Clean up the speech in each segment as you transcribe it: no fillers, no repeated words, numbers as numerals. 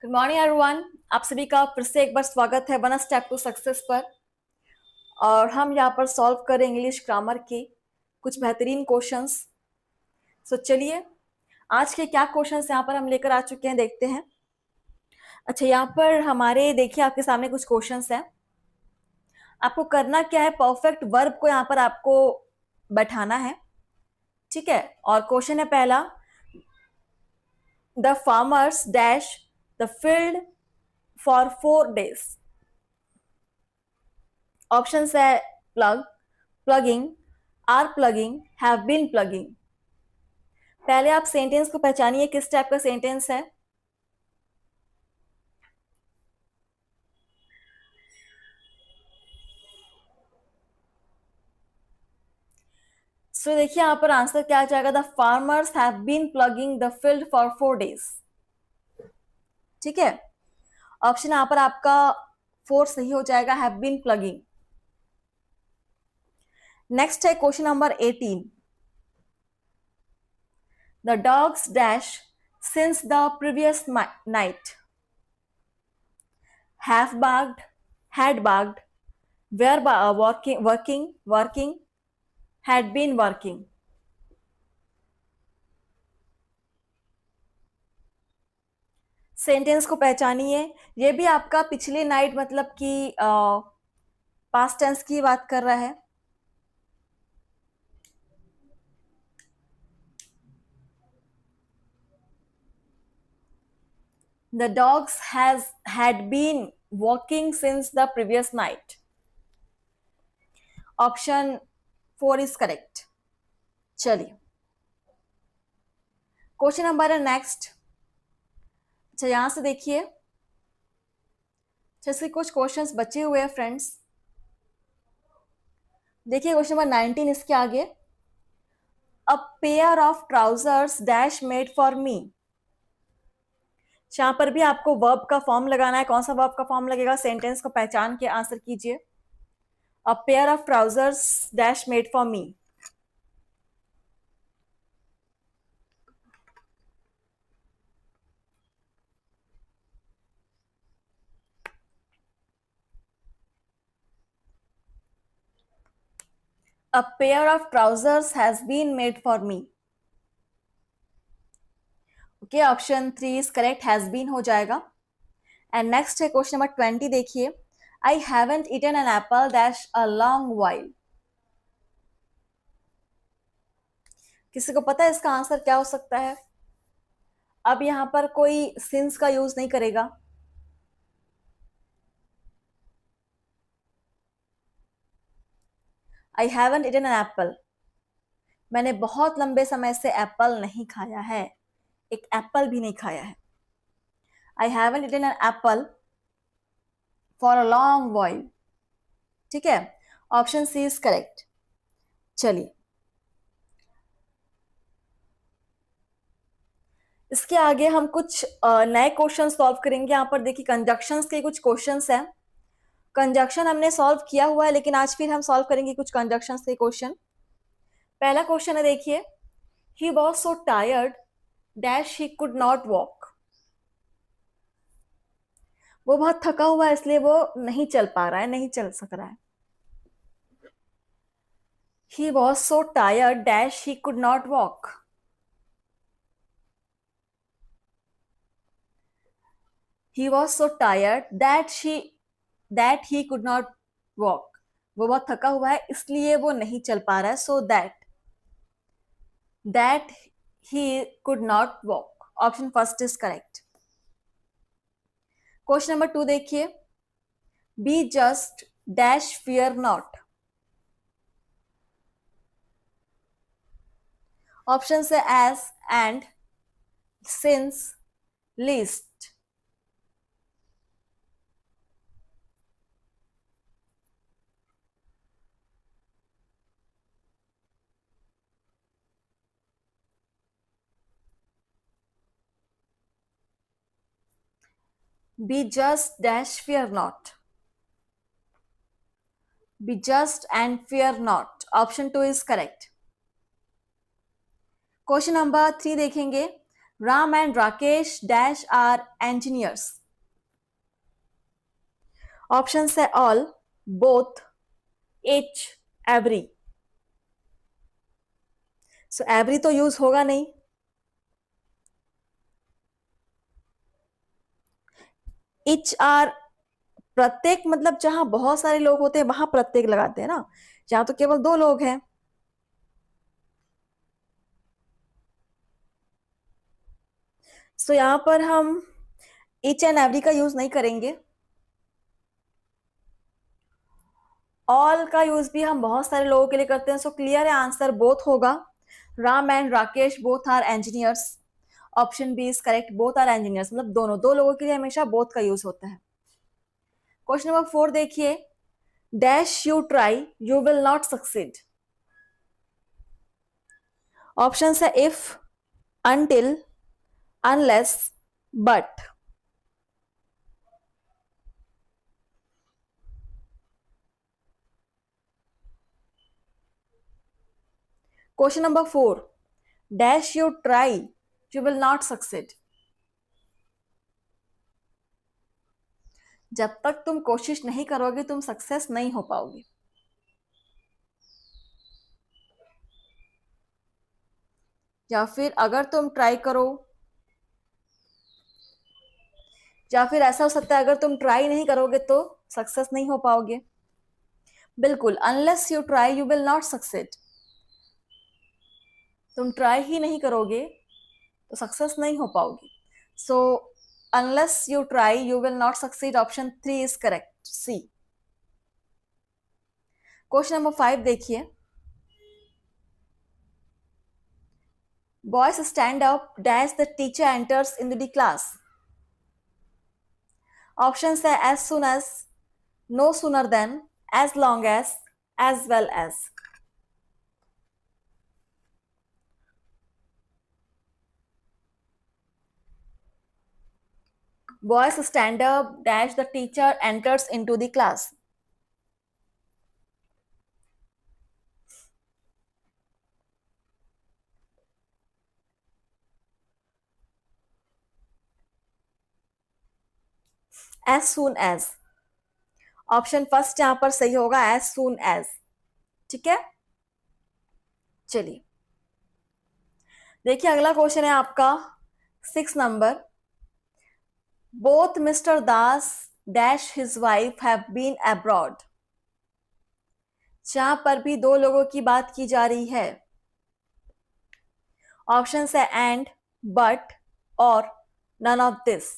Good morning everyone. आप सभी का फिर से एक बार स्वागत है वन स्टेप टू सक्सेस पर। और हम यहाँ पर सॉल्व करें इंग्लिश ग्रामर के कुछ बेहतरीन क्वेश्चंस। सो चलिए आज के क्या क्वेश्चंस यहाँ पर हम लेकर आ चुके हैं देखते हैं। अच्छा, यहाँ पर हमारे देखिए आपके सामने कुछ क्वेश्चंस हैं। आपको करना क्या है, परफेक्ट वर्ब को यहाँ पर आपको बैठाना है, ठीक है। और क्वेश्चन है पहला, the farmers dash the field for 4 days। Options है plug, plugging, are plugging, have been plugging. पहले आप सेंटेंस को पहचानिए किस टाइप का सेंटेंस है। सो देखिए यहां पर आंसर क्या आ जाएगा, the farmers have been plugging the field for 4 days। ठीक है, ऑप्शन यहां पर आपका 4 सही हो जाएगा, हैव बीन प्लगिंग। नेक्स्ट है question number 18, the dogs dash since the previous night, have barked, had barked, were working, had been working। Sentence को पहचानिए। ये भी आपका पिछली नाइट मतलब कि पास्ट टेंस की बात कर रहा है। The dogs had been walking since the previous night। Option 4 is correct. चलिए क्वेश्चन नंबर है नेक्स्ट। अच्छा यहां से देखिए, जैसे कुछ क्वेश्चंस बचे हुए हैं फ्रेंड्स। देखिए क्वेश्चन नंबर 19 इसके आगे, अ pair of trousers dash made for मी। यहां पर भी आपको वर्ब का फॉर्म लगाना है। कौन सा वर्ब का फॉर्म लगेगा, सेंटेंस को पहचान के आंसर कीजिए। A pair of trousers dash made for me. A pair of trousers has been made for me। Okay, option 3 is correct, has been हो जाएगा। एंड नेक्स्ट है क्वेश्चन नंबर 20। देखिए, I haven't eaten an apple dash a long while. किसी को पता है इसका answer क्या हो सकता है? अब यहां पर कोई सिंस का यूज नहीं करेगा। I haven't eaten an apple, मैंने बहुत लंबे समय से एप्पल नहीं खाया है, एक एप्पल भी नहीं खाया है। I haven't eaten an apple for a long while. ठीक है, ऑप्शन सी इज करेक्ट। चलिए इसके आगे हम कुछ नए क्वेश्चन सॉल्व करेंगे। यहाँ पर देखिए कंजक्शंस के कुछ क्वेश्चंस हैं। कंजक्शन हमने सॉल्व किया हुआ है, लेकिन आज फिर हम सॉल्व करेंगे कुछ कंजक्शंस के क्वेश्चन। पहला क्वेश्चन है देखिए, he was so tired dash he could not walk. वो बहुत थका हुआ है इसलिए वो नहीं चल पा रहा है, नहीं चल सक रहा है। He was so tired dash he could not walk. He was so tired that he could not walk. वो बहुत थका हुआ है इसलिए वो नहीं चल पा रहा है। So that he could not walk. Option first is correct. Question number 2 देखिए, be just dash fear not. Option है as, and, since, least. Be just dash fear not। Be just and fear not। Option 2 is correct. Question number 3 देखेंगे, Ram and Rakesh dash are engineers. Options है all, both, each, every. So every तो use होगा नहीं. each are प्रत्येक मतलब जहां बहुत सारे लोग होते हैं वहां प्रत्येक लगाते हैं ना, जहां तो केवल दो लोग हैं. सो यहां पर हम ईच एंड एवरी का यूज नहीं करेंगे. ऑल का यूज भी हम बहुत सारे लोगों के लिए करते हैं. सो क्लियर है, आंसर बोथ होगा. Ram and Rakesh both are engineers. Option B is correct, both are engineers मतलब दोनों, दो लोगों के लिए हमेशा बोथ का यूज होता है. क्वेश्चन नंबर 4 देखिए. Dash you try you will not succeed. Option है if, until, unless, but. Question number 4. Dash you try you will not succeed. जब तक तुम कोशिश नहीं करोगे तुम सक्सेस नहीं हो पाओगे. या फिर अगर तुम ट्राई करो, या फिर ऐसा हो सकता है अगर तुम ट्राई नहीं करोगे तो सक्सेस नहीं हो पाओगे. बिल्कुल, unless you try you will not succeed. तुम ट्राई ही नहीं करोगे तो सक्सेस नहीं हो पाओगे. So unless you try you will not succeed, option 3 is correct, C. Question number 5 देखिए. Boys stand up dash the teacher enters in the class. Option है as soon as, no sooner than, as long as well as. Boys stand up dash the teacher enters into the class. As soon as. Option first यहां पर सही होगा, as soon as. ठीक है, चलिए देखिए अगला क्वेश्चन है आपका 6 number. Both mister Das dash his wife have been abroad. जहां पर भी दो लोगों की बात की जा रही है. ऑप्शन है एंड, बट, और none of this.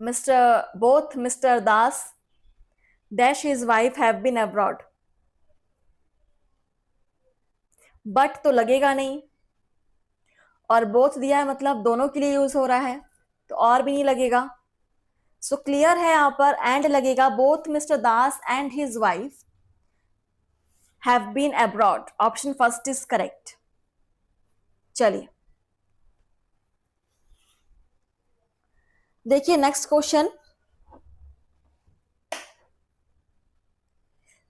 both Mr. Das dash his wife have been abroad. But तो लगेगा नहीं, और बोथ दिया है मतलब दोनों के लिए यूज हो रहा है, तो और भी नहीं लगेगा. सो क्लियर है, यहां पर एंड लगेगा. Both mister Das and his wife have been abroad, option first is correct. चलिए देखिए next question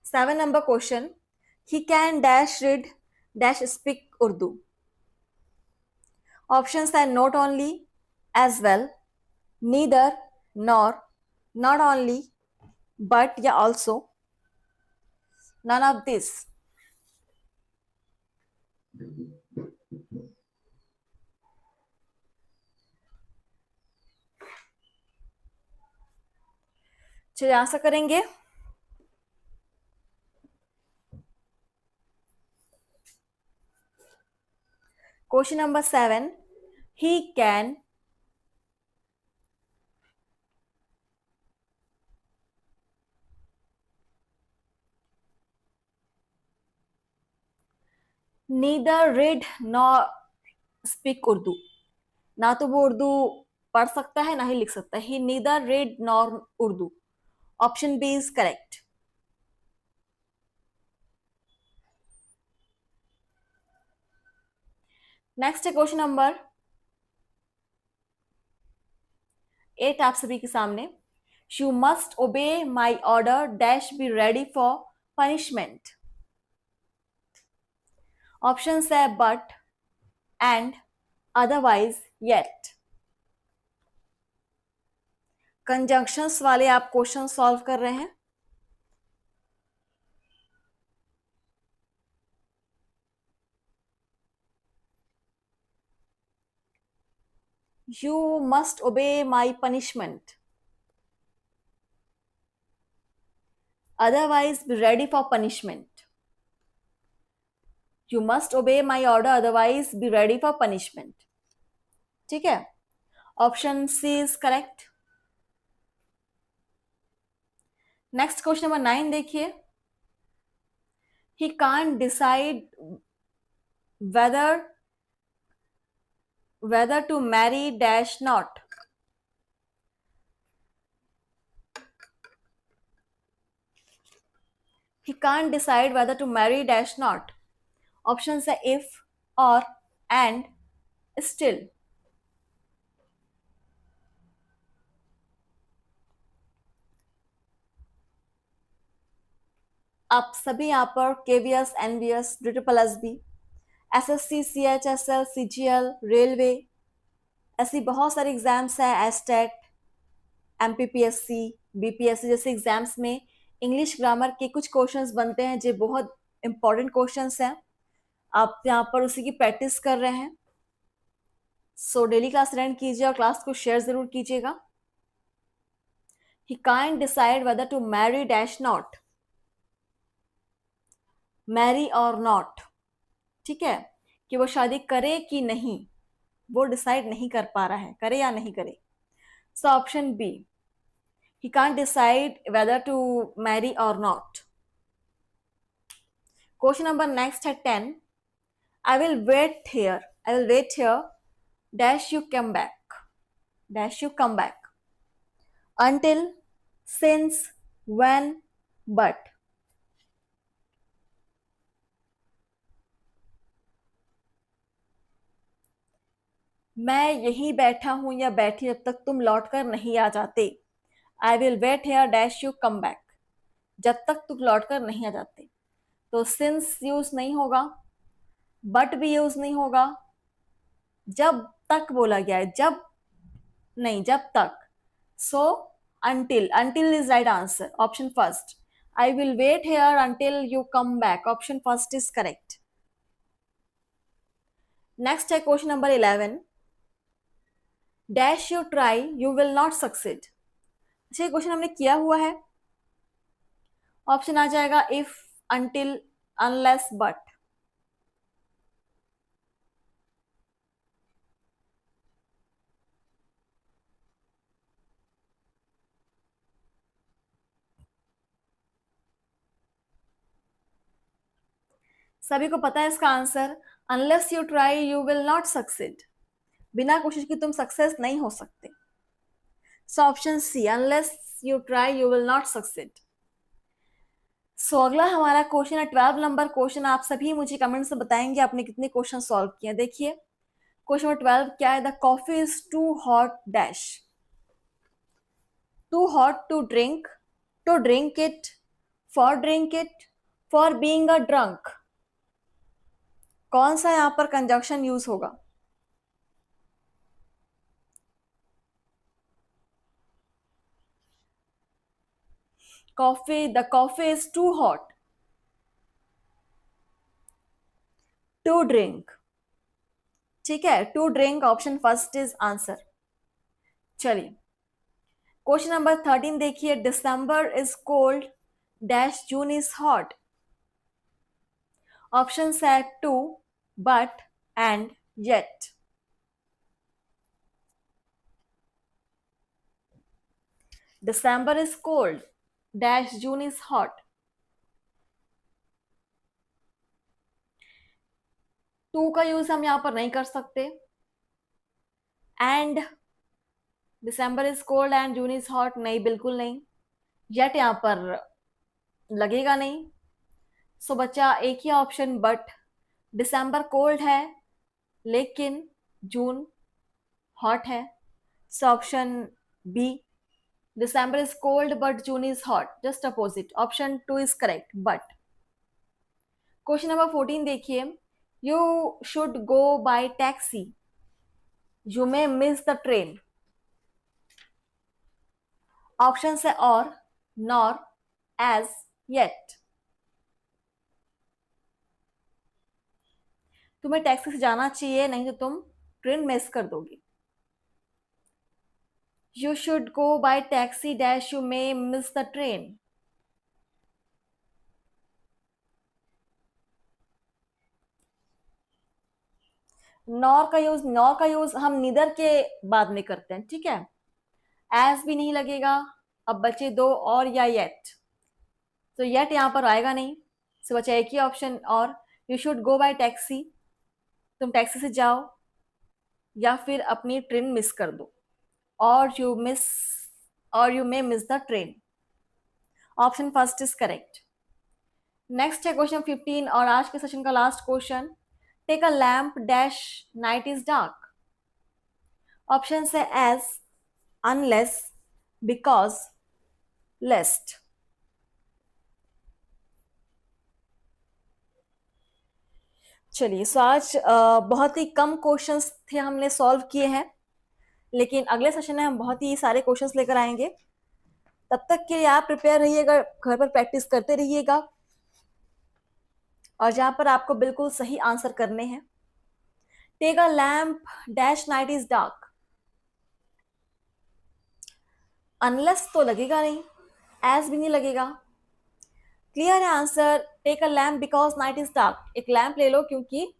7 number question. He can dash read dash speak Urdu. Options है not only, as well, neither, nor, not only, but या also, none of this. चलिए answer करेंगे. Question number 7. He can neither read nor speak Urdu. ना तो वो उर्दू पढ़ सकता है ना ही लिख सकता है. He neither read nor Urdu, option B is correct. Next है क्वेश्चन नंबर 8 आप सभी के सामने. You must obey my order dash be ready for punishment. Options है but, and, otherwise, yet. Conjunctions वाले आप क्वेश्चन सॉल्व कर रहे हैं. You must obey my punishment. Otherwise, be ready for punishment. You must obey my order, otherwise be ready for punishment. ठीक है. Option C is correct. Next question number 9 देखिए. He can't decide whether to marry dash not. He can't decide whether to marry dash not. Options है if, or, and, still. आप सभी यहाँ पर KVS, NVS, SSSB, SSC, CHSL, CGL, railway, ऐसी बहुत सारे exams हैं. एस्टेट, MPPSC, BPSC जैसे एग्जाम्स में इंग्लिश ग्रामर के कुछ क्वेश्चंस बनते हैं जो बहुत इंपॉर्टेंट क्वेश्चंस हैं. आप यहाँ पर उसी की प्रैक्टिस कर रहे हैं. सो डेली क्लास अटेंड कीजिए और क्लास को शेयर जरूर कीजिएगा. He can't decide whether to marry dash not. Marry और नॉट. ठीक है, कि वो शादी करे कि नहीं, वो डिसाइड नहीं कर पा रहा है, करे या नहीं करे. So option B, he can't decide whether to marry or not. Question number next है 10. I will wait here dash you come back until, since, when, but. मैं यहीं बैठा हूं या बैठी जब तक तुम लौट कर नहीं आ जाते. I will wait here dash you come back, जब तक तुम लौट कर नहीं आ जाते. तो सिंस यूज नहीं होगा, बट भी यूज नहीं होगा, जब तक बोला गया है, जब तक. सो until is right answer. Option first, I will wait here until you come back. Option first is correct. Next है question number 11. Dash you try you will not succeed. अच्छा, क्वेश्चन हमने किया हुआ है. ऑप्शन आ जाएगा इफ, अंटिल, अनलेस, बट. सभी को पता है इसका answer. Unless you try you will not succeed. बिना कोशिश की तुम सक्सेस नहीं हो सकते. So option C, unless you try you will not succeed. So अगला हमारा क्वेश्चन है 12 नंबर क्वेश्चन. आप सभी मुझे कमेंट से बताएंगे आपने कितने क्वेश्चन सॉल्व किए. देखिए क्वेश्चन नंबर 12 क्या है. The coffee is too hot dash. Too hot to drink it, for being a drunk. कौन सा यहां पर कंजंक्शन यूज होगा. the coffee is too hot to drink. ठीक है, to drink option first is answer. चलिए क्वेश्चन नंबर 13 देखिए. December is cold dash June is hot. Option है to, but, and, yet. December is cold dash June is hot. To का use हम यहां पर नहीं कर सकते. And December is cold and June is hot, नहीं, बिल्कुल नहीं. येट यहां पर लगेगा नहीं. सो बच्चा एक ही ऑप्शन, बट. दिसंबर कोल्ड है लेकिन जून हॉट है. So option B December is cold but June is hot. Just opposite. Option 2 is correct. But. Question number 14 देखिए. You should go by taxi. You may miss the train. Option है or, nor, as, yet. तुम्हें taxi से जाना चाहिए, नहीं तो तुम train miss कर दोगी. You should go by taxi dash you may miss the train. Nor का यूज हम नीदर के बाद में करते हैं, ठीक है. एज भी नहीं लगेगा. अब बचे दो और या येट. तो येट यहां पर आएगा नहीं. सो बचा एक ही ऑप्शन और. You should go bye taxi. तुम टैक्सी से जाओ या फिर अपनी ट्रेन मिस कर दो. और you may miss the train. Option first is correct. Next है क्वेश्चन 15 और आज के सेशन का last question. Take a lamp dash night is dark. Option है एज, अनलेस, बिकॉज, लेस्ट. चलिए, सो आज बहुत ही कम क्वेश्चंस थे हमने सॉल्व किए हैं, लेकिन अगले सेशन में हम बहुत ही सारे क्वेश्चंस लेकर आएंगे. तब तक के लिए आप प्रिपेयर रहिएगा, घर पर प्रैक्टिस करते रहिएगा और जहां पर आपको बिल्कुल सही आंसर करने हैं. Take a lamp dash night is dark. Unless तो लगेगा नहीं, एज भी नहीं लगेगा. क्लियर है answer. Take a lamp because night is dark. एक लैम्प ले लो क्योंकि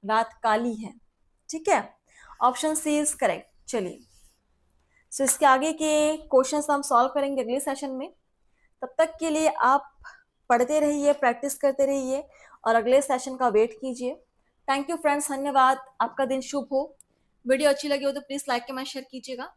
रात काली है, ठीक है. Option C is correct. चलिए, सो इसके आगे के क्वेश्चंस हम सॉल्व करेंगे अगले सेशन में. तब तक के लिए आप पढ़ते रहिए, प्रैक्टिस करते रहिए और अगले सेशन का वेट कीजिए. थैंक यू फ्रेंड्स, धन्यवाद. आपका दिन शुभ हो. वीडियो अच्छी लगी हो तो प्लीज लाइक कमेंट शेयर कीजिएगा.